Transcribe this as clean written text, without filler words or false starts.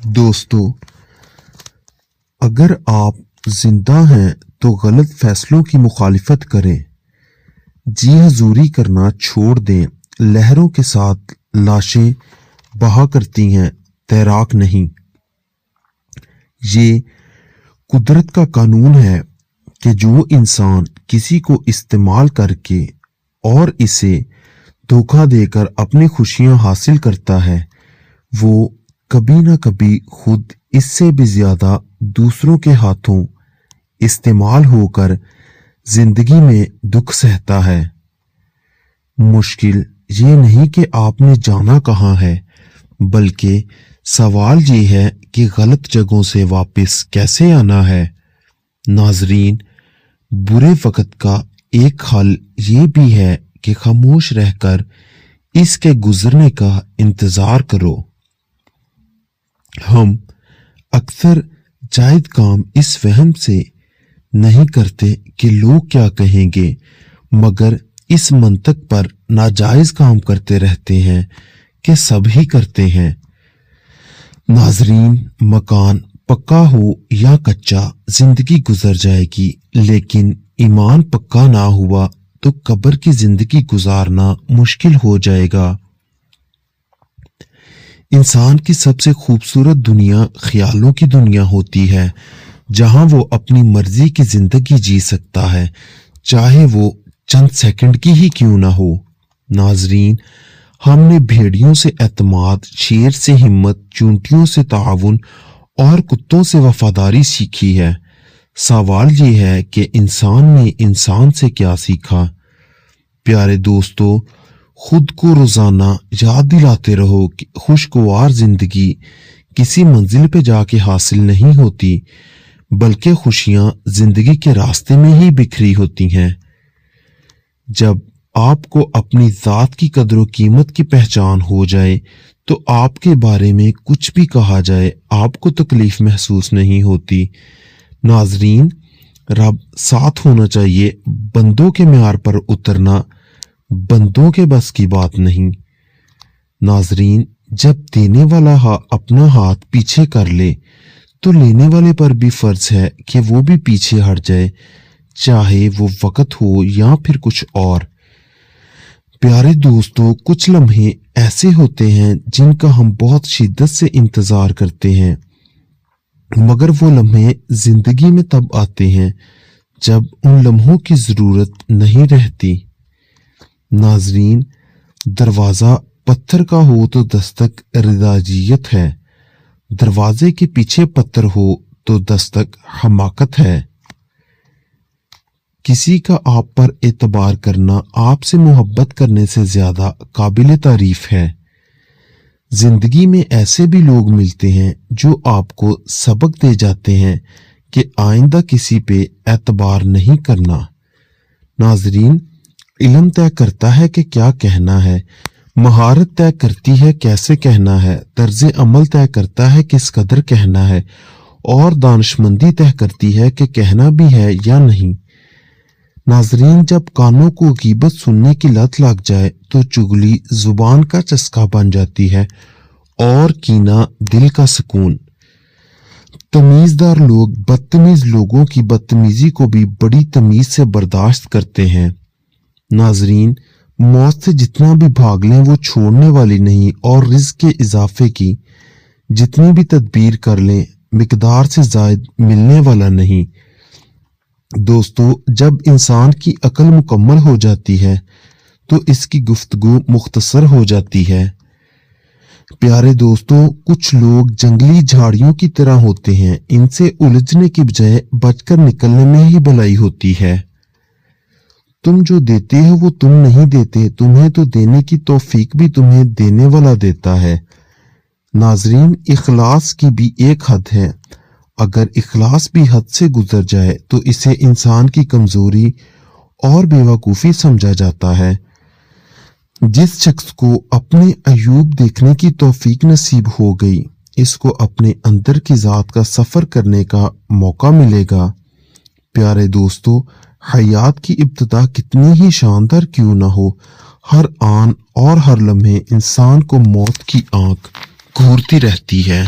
दोस्तों, अगर आप जिंदा हैं तो गलत फैसलों की मुखालिफत करें, जी हजूरी करना छोड़ दें। लहरों के साथ लाशें बहा करती हैं, तैराक नहीं। ये कुदरत का कानून है कि जो इंसान किसी को इस्तेमाल करके और इसे धोखा देकर अपनी खुशियां हासिल करता है, वो कभी ना कभी खुद इससे भी ज्यादा दूसरों के हाथों इस्तेमाल होकर जिंदगी में दुख सहता है। मुश्किल ये नहीं कि आपने जाना कहाँ है, बल्कि सवाल ये है कि गलत जगहों से वापस कैसे आना है। नाजरीन, बुरे वक्त का एक हल ये भी है कि खामोश रहकर इसके गुजरने का इंतजार करो। हम अक्सर जायज काम इस वहम से नहीं करते कि लोग क्या कहेंगे, मगर इस मंतक पर नाजायज काम करते रहते हैं कि सब ही करते हैं। नाजरीन, मकान पक्का हो या कच्चा जिंदगी गुजर जाएगी, लेकिन ईमान पक्का ना हुआ तो कब्र की जिंदगी गुजारना मुश्किल हो जाएगा। इंसान की सबसे खूबसूरत दुनिया ख्यालों की दुनिया होती है, जहां वो अपनी मर्जी की जिंदगी जी सकता है, चाहे वो चंद सेकंड की ही क्यों ना हो। नाजरीन, हमने भेड़ियों से एतमाद, शेर से हिम्मत, चूंटियों से ताउन और कुत्तों से वफादारी सीखी है। सवाल ये है कि इंसान ने इंसान से क्या सीखा। प्यारे दोस्तों, खुद को रोजाना याद दिलाते रहो कि खुशगवार जिंदगी किसी मंजिल पे जाके हासिल नहीं होती, बल्कि खुशियां जिंदगी के रास्ते में ही बिखरी होती हैं। जब आपको अपनी जात की कदर कीमत की पहचान हो जाए तो आपके बारे में कुछ भी कहा जाए आपको तकलीफ महसूस नहीं होती। नाजरीन, रब साथ होना चाहिए, बंदों के म्यार पर उतरना बंदों के बस की बात नहीं। नाजरीन, जब देने वाला अपना हाथ पीछे कर ले तो लेने वाले पर भी फर्ज है कि वो भी पीछे हट जाए, चाहे वो वक्त हो या फिर कुछ और। प्यारे दोस्तों, कुछ लम्हे ऐसे होते हैं जिनका हम बहुत शिद्दत से इंतजार करते हैं, मगर वो लम्हे जिंदगी में तब आते हैं जब उन लम्हों की जरूरत नहीं रहती। नाजरीन, दरवाजा पत्थर का हो तो दस्तक रिदाजियत है, दरवाजे के पीछे पत्थर हो तो दस्तक हमाकत है। किसी का आप पर एतबार करना आपसे मोहब्बत करने से ज्यादा काबिल तारीफ है। जिंदगी में ऐसे भी लोग मिलते हैं जो आपको सबक दे जाते हैं कि आइंदा किसी पे एतबार नहीं करना। नाजरीन, इल्म तय करता है कि क्या कहना है, महारत तय करती है कैसे कहना है, तर्ज अमल तय करता है किस कदर कहना है, और दानिशमंदी तय करती है कि कहना भी है या नहीं। नाजरीन, जब कानों को गीबत सुनने की लत लग जाए तो चुगली जुबान का चस्का बन जाती है और कीना दिल का सुकून। तमीजदार लोग बदतमीज लोगों की बदतमीजी को भी बड़ी तमीज से बर्दाश्त करते हैं। नाजरीन, मौत से जितना भी भाग लें वो छोड़ने वाली नहीं, और रिज़्क के इजाफे की जितनी भी तदबीर कर लें मिकदार से जायद मिलने वाला नहीं। दोस्तों, जब इंसान की अकल मुकम्मल हो जाती है तो इसकी गुफ्तगू मुख्तसर हो जाती है। प्यारे दोस्तों, कुछ लोग जंगली झाड़ियों की तरह होते हैं, इनसे उलझने की बजाय बचकर निकलने में ही भलाई होती है। तुम जो देते हो वो तुम नहीं देते, तुम्हें तो देने की तौफीक भी तुम्हें देने वाला देता है। नाजरीन, इखलास की भी एक हद है, अगर इखलास भी हद से गुजर जाए तो इसे इंसान की कमजोरी और बेवकूफ़ी समझा जाता है। जिस शख्स को अपने अयूब देखने की तौफीक नसीब हो गई, इसको अपने अंदर की जात का सफर करने का मौका मिलेगा। प्यारे दोस्तों, हयात की इब्तिदा कितनी ही शानदार क्यों ना हो, हर आन और हर लम्हे इंसान को मौत की आंख घूरती रहती है।